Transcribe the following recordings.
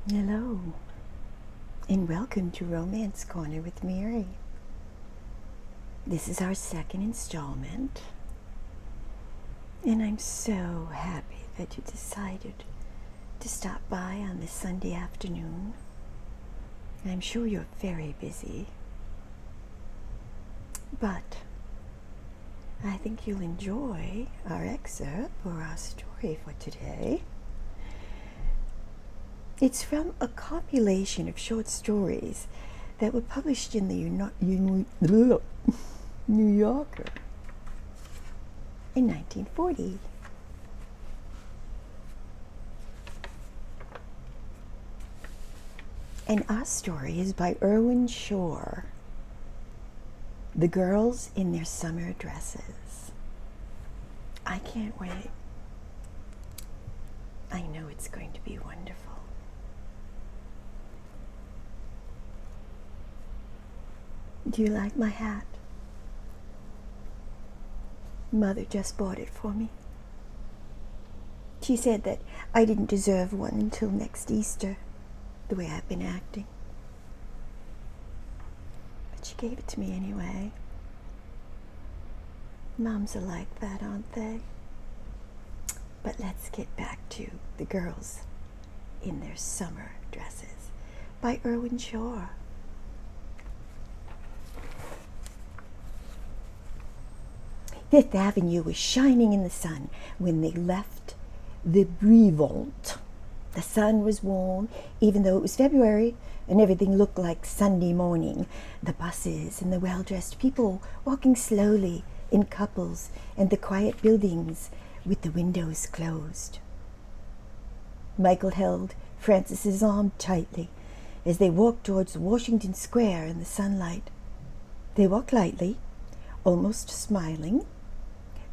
Hello, and welcome to Romance Corner with Mary. This is our second installment, and I'm so happy that you decided to stop by on this Sunday afternoon. I'm sure you're very busy, but I think you'll enjoy our excerpt or our story for today. It's from a compilation of short stories that were published in the New Yorker in 1940. And our story is by IRWIN Shaw, The Girls in Their Summer Dresses. I can't wait. I know it's going to be wonderful. Do you like my hat? Mother just bought it for me. She said that I didn't deserve one until next Easter, the way I've been acting. But she gave it to me anyway. Moms are like that, aren't they? But let's get back to The Girls in Their Summer Dresses by IRWIN Shaw. Fifth Avenue was shining in the sun when they left the Brevant. The sun was warm, even though it was February, and everything looked like Sunday morning. The buses and the well-dressed people walking slowly in couples, and the quiet buildings with the windows closed. Michael held Frances's arm tightly as they walked towards Washington Square in the sunlight. They walked lightly, almost smiling,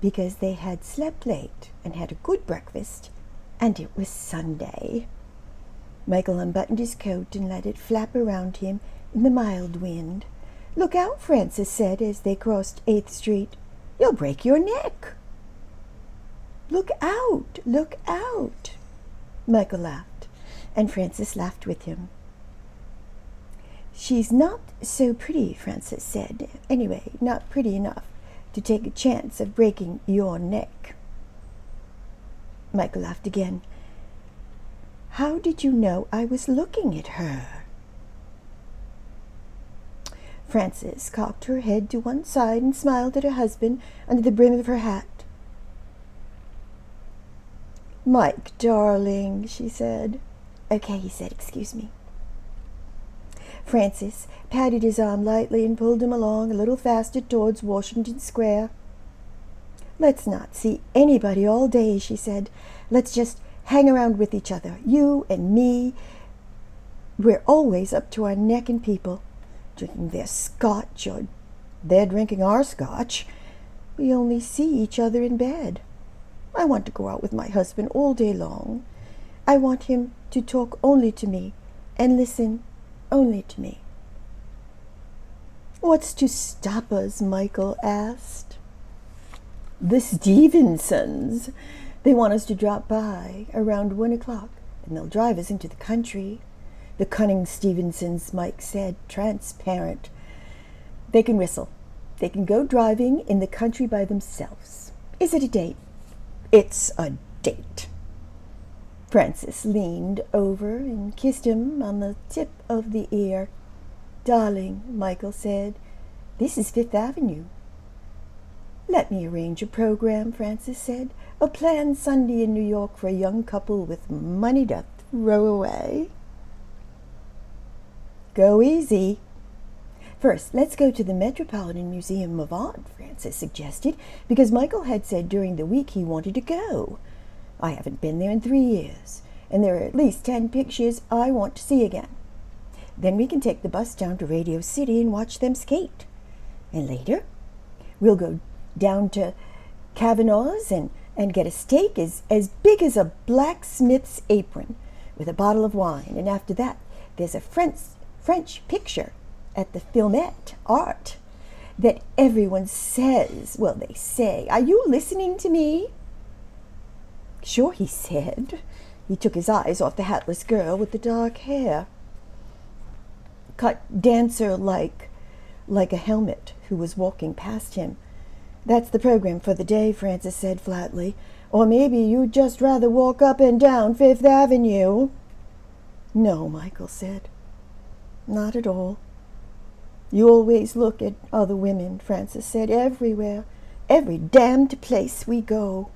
because they had slept late and had a good breakfast, and it was Sunday. Michael unbuttoned his coat and let it flap around him in the mild wind. "Look out," Frances said as they crossed 8th Street. "You'll break your neck." Look out," Michael laughed, and Frances laughed with him. "She's not so pretty," Frances said. "Anyway, not pretty enough to take a chance of breaking your neck." Michael laughed again. "How did you know I was looking at her?" Frances cocked her head to one side and smiled at her husband under the brim of her hat. "Mike, darling," she said. "Okay," he said, "excuse me." Frances patted his arm lightly and pulled him along a little faster towards Washington Square. "Let's not see anybody all day," she said. "Let's just hang around with each other, you and me. We're always up to our neck in people, drinking their scotch, or they're drinking our scotch. We only see each other in bed. I want to go out with my husband all day long. I want him to talk only to me and listen only to me." "What's to stop us?" Michael asked. "The Stevensons. They want us to drop by around 1 o'clock, and they'll drive us into the country." "The cunning Stevensons," Mike said, transparent. "They can whistle. They can go driving in the country by themselves. Is it a date?" "It's a date." Frances leaned over and kissed him on the tip of the ear. "Darling," Michael said, "this is 5th Avenue. "Let me arrange a program," Frances said. "A planned Sunday in New York for a young couple with money to throw away." "Go easy." "First, let's go to the Metropolitan Museum of Art," Frances suggested, because Michael had said during the week he wanted to go. "I haven't been there in 3 years, and there are at least 10 pictures I want to see again. Then we can take the bus down to Radio City and watch them skate. And later, we'll go down to Kavanaugh's and get a steak as big as a blacksmith's apron with a bottle of wine. And after that, there's a French picture at the Filmette Art that everyone says, well, they say, are you listening to me?" "Sure," he said. He took his eyes off the hatless girl with the dark hair. Cut dancer-like a helmet, who was walking past him. "That's the program for the day," Frances said flatly. "Or maybe you'd just rather walk up and down Fifth Avenue." "No," Michael said. "Not at all." "You always look at other women," Frances said, "everywhere. Every damned place we go."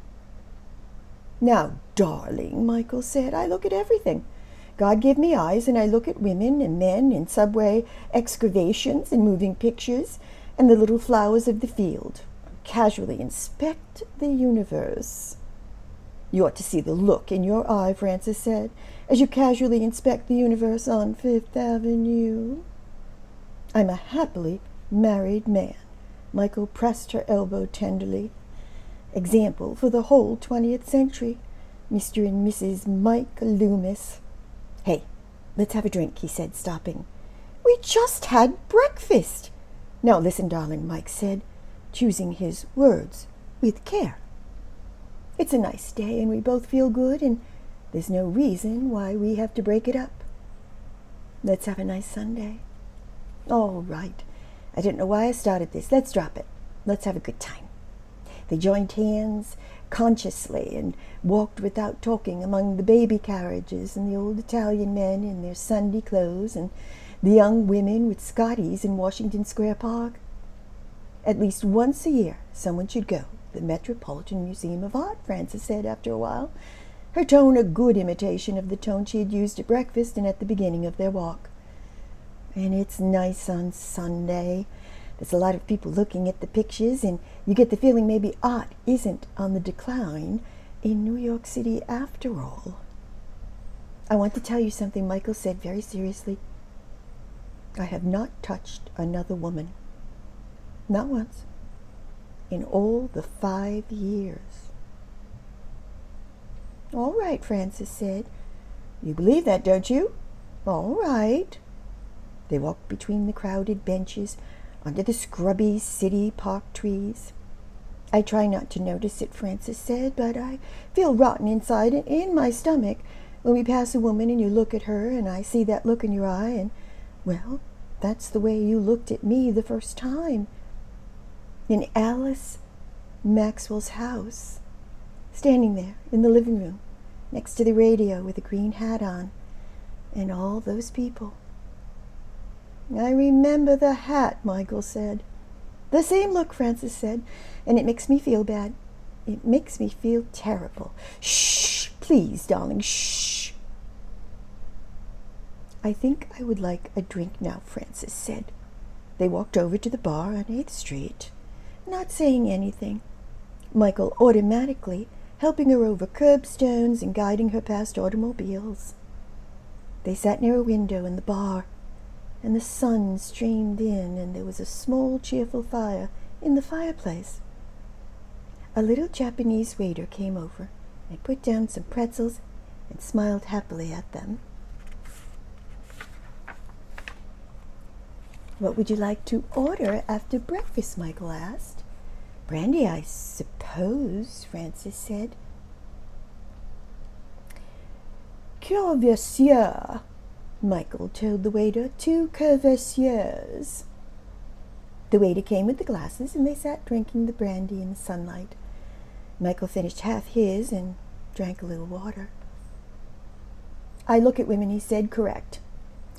"Now, darling," Michael said, "I look at everything. God gave me eyes, and I look at women and men in subway excavations and moving pictures and the little flowers of the field. Casually inspect the universe." "You ought to see the look in your eye," Frances said, "as you casually inspect the universe on Fifth Avenue." "I'm a happily married man." Michael pressed her elbow tenderly. "Example for the whole 20th century. Mr. and Mrs. Mike Loomis." "Hey, let's have a drink," he said, stopping. "We just had breakfast." "Now listen, darling," Mike said, choosing his words with care. "It's a nice day, and we both feel good, and there's no reason why we have to break it up. Let's have a nice Sunday." "All right. I don't know why I started this. Let's drop it. Let's have a good time." They joined hands consciously and walked without talking among the baby carriages and the old Italian men in their Sunday clothes and the young women with Scotties in Washington Square Park. At least once a year someone should go to the Metropolitan Museum of Art, Frances said after a while, her tone a good imitation of the tone she had used at breakfast and at the beginning of their walk. "And it's nice on Sunday. There's a lot of people looking at the pictures, and you get the feeling maybe art isn't on the decline in New York City after all." "I want to tell you something," Michael said very seriously. "I have not touched another woman. Not once. In all the 5 years." "All right," Frances said. "You believe that, don't you? All right." They walked between the crowded benches under the scrubby city park trees. "I try not to notice it," Frances said, "but I feel rotten inside and in my stomach when we pass a woman and you look at her and I see that look in your eye and, well, that's the way you looked at me the first time. In Alice Maxwell's house, standing there in the living room next to the radio with a green hat on, and all those people." "I remember the hat," Michael said. "The same look," Frances said, "and it makes me feel bad. It makes me feel terrible." "Shh, please, darling, shh." "I think I would like a drink now," Frances said. They walked over to the bar on 8th Street, not saying anything, Michael automatically helping her over curbstones and guiding her past automobiles. They sat near a window in the bar, and the sun streamed in, and there was a small, cheerful fire in the fireplace. A little Japanese waiter came over and put down some pretzels and smiled happily at them. "What would you like to order after breakfast?" Michael asked. "Brandy, I suppose," Frances said. "Courvoisier," Michael told the waiter. "2 courvoisiers." The waiter came with the glasses, and they sat drinking the brandy in the sunlight. Michael finished half his and drank a little water. "I look at women," he said, "correct.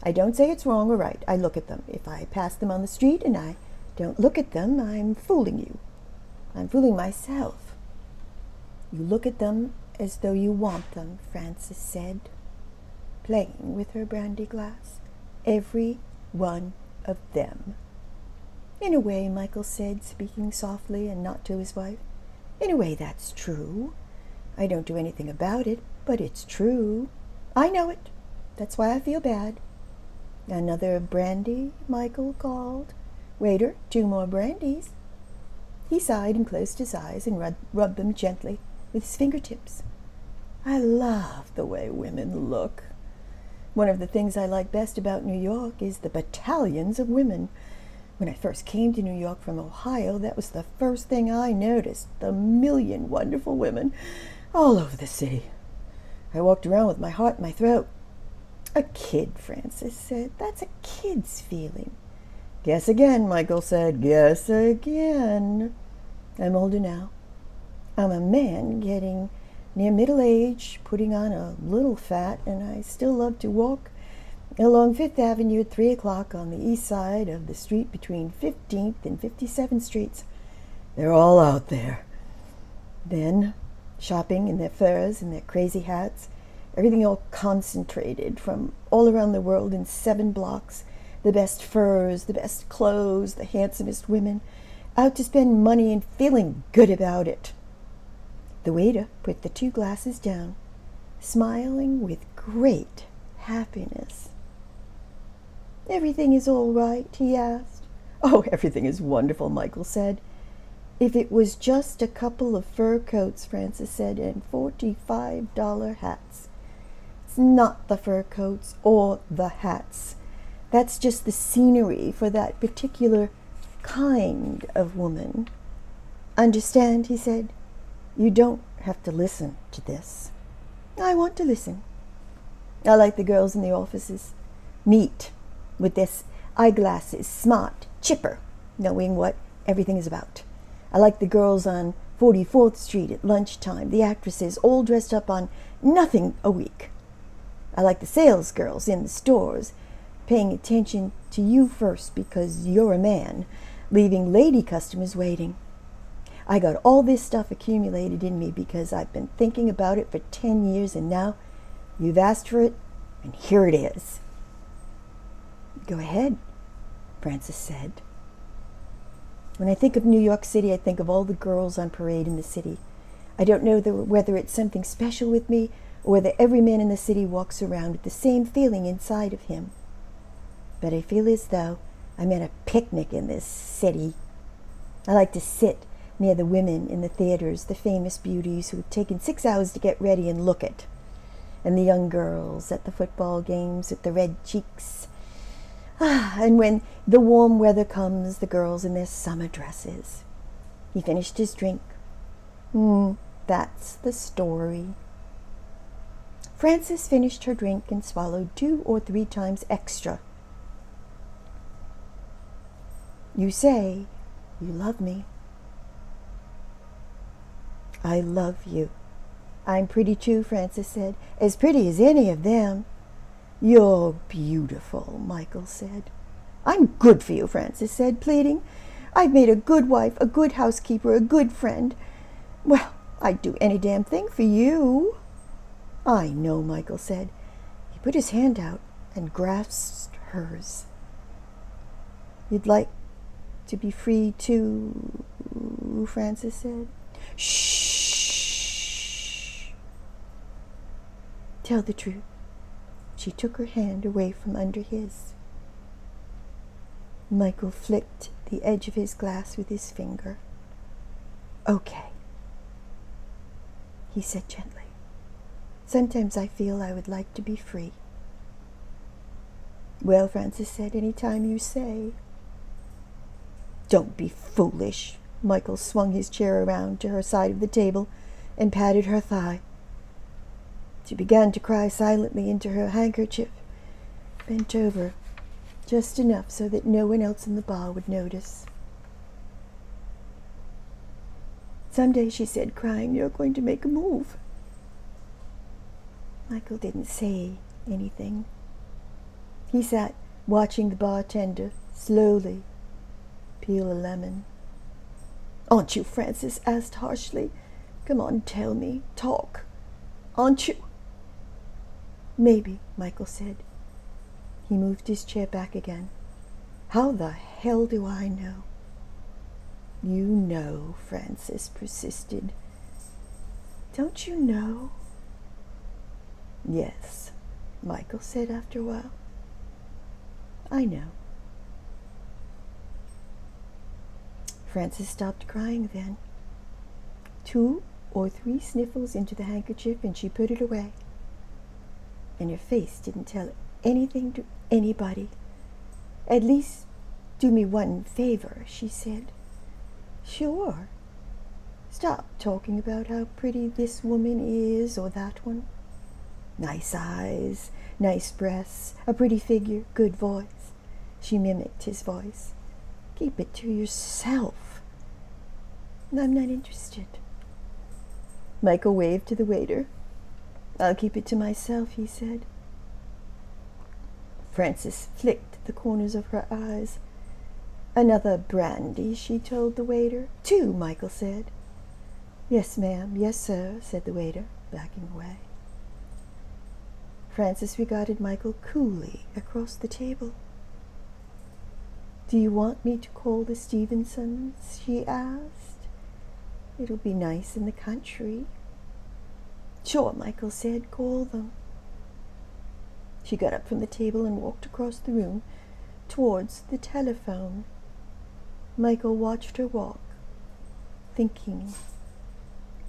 I don't say it's wrong or right. I look at them. If I pass them on the street and I don't look at them, I'm fooling you. I'm fooling myself." "You look at them as though you want them," Frances said, playing with her brandy glass. "Every one of them." "In a way," Michael said, speaking softly and not to his wife. "In a way, that's true. I don't do anything about it, but it's true. I know it. That's why I feel bad." "Another brandy?" Michael called. "Waiter, 2 more brandies." He sighed and closed his eyes and rubbed them gently with his fingertips. "I love the way women look. One of the things I like best about New York is the battalions of women. When I first came to New York from Ohio, that was the first thing I noticed, the million wonderful women all over the city. I walked around with my heart in my throat. A kid, Francis said. That's a kid's feeling. Guess again, Michael said. Guess again. I'm older now. I'm a man getting near middle age, putting on a little fat, and I still love to walk along 5th Avenue at 3 o'clock on the east side of the street between 15th and 57th Streets. They're all out there. Then, shopping in their furs and their crazy hats, everything all concentrated from all around the world in 7 blocks, the best furs, the best clothes, the handsomest women, out to spend money and feeling good about it. The waiter put the 2 glasses down, smiling with great happiness. Everything is all right, he asked. Oh, everything is wonderful, Michael said. If it was just a couple of fur coats, Francis said, and $45 hats. It's not the fur coats or the hats. That's just the scenery for that particular kind of woman. Understand, he said. You don't have to listen to this. I want to listen. I like the girls in the offices. Neat, with their eyeglasses, smart, chipper, knowing what everything is about. I like the girls on 44th Street at lunchtime, the actresses all dressed up on nothing a week. I like the sales girls in the stores, paying attention to you first because you're a man, leaving lady customers waiting. I got all this stuff accumulated in me because I've been thinking about it for 10 years, and now you've asked for it, and here it is. Go ahead, Francis said. When I think of New York City, I think of all the girls on parade in the city. I don't know whether it's something special with me or whether every man in the city walks around with the same feeling inside of him. But I feel as though I'm at a picnic in this city. I like to sit near the women in the theaters, the famous beauties who have taken 6 hours to get ready and look it, and the young girls at the football games with the red cheeks. And when the warm weather comes, the girls in their summer dresses. He finished his drink. That's the story. Frances finished her drink and swallowed 2 or 3 times extra. You say you love me. I love you. I'm pretty too, Francis said. As pretty as any of them. You're beautiful, Michael said. I'm good for you, Francis said, pleading. I've made a good wife, a good housekeeper, a good friend. Well, I'd do any damn thing for you. I know, Michael said. He put his hand out and grasped hers. You'd like to be free too, Francis said. Shh. Tell the truth. She took her hand away from under his. Michael flicked the edge of his glass with his finger. Okay, he said gently. Sometimes I feel I would like to be free. Well, Francis said, any time you say. Don't be foolish. Michael swung his chair around to her side of the table and patted her thigh. She began to cry silently into her handkerchief, bent over, just enough so that no one else in the bar would notice. Someday, she said, crying, you're going to make a move. Michael didn't say anything. He sat watching the bartender slowly peel a lemon. Aren't you, Francis asked harshly. Come on, tell me. Talk. Aren't you? Maybe, Michael said. He moved his chair back again. How the hell do I know? You know, Francis persisted. Don't you know? Yes, Michael said after a while. I know. Francis stopped crying then. 2 or 3 sniffles into the handkerchief and she put it away. And her face didn't tell anything to anybody. At least do me one favor, she said. Sure. Stop talking about how pretty this woman is or that one. Nice eyes, nice breasts, a pretty figure, good voice. She mimicked his voice. Keep it to yourself. I'm not interested. Michael waved to the waiter. I'll keep it to myself, he said. Frances flicked the corners of her eyes. Another brandy, she told the waiter. 2, Michael said. Yes, ma'am. Yes, sir, said the waiter, backing away. Frances regarded Michael coolly across the table. Do you want me to call the Stevensons? She asked. It'll be nice in the country. Sure, Michael said. Call them. She got up from the table and walked across the room towards the telephone. Michael watched her walk, thinking,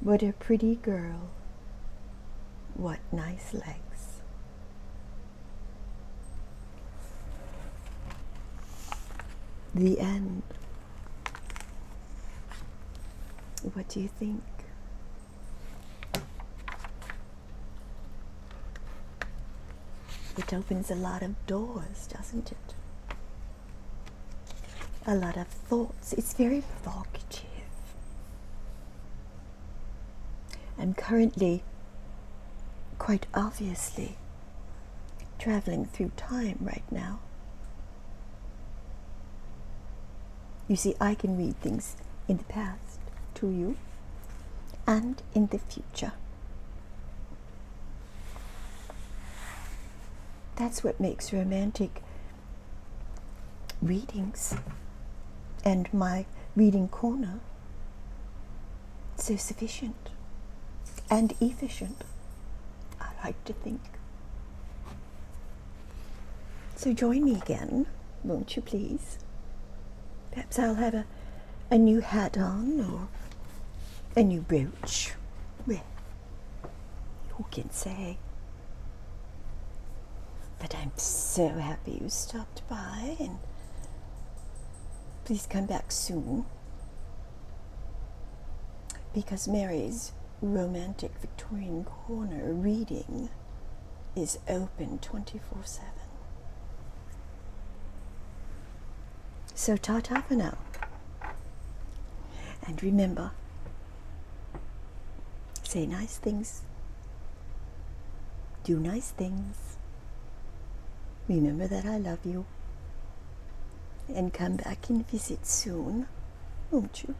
what a pretty girl. What nice legs. The end. What do you think? It opens a lot of doors, doesn't it? A lot of thoughts. It's very provocative. I'm currently, quite obviously, traveling through time right now. You see, I can read things in the past to you and in the future. That's what makes romantic readings and my reading corner so sufficient and efficient, I like to think. So join me again, won't you please? Perhaps I'll have a new hat on or a new brooch. Well, who can say? But I'm so happy you stopped by, and please come back soon, because Mary's romantic Victorian corner reading is open 24/7. So ta-ta for now. And remember, say nice things, do nice things, remember that I love you, and come back and visit soon, won't you?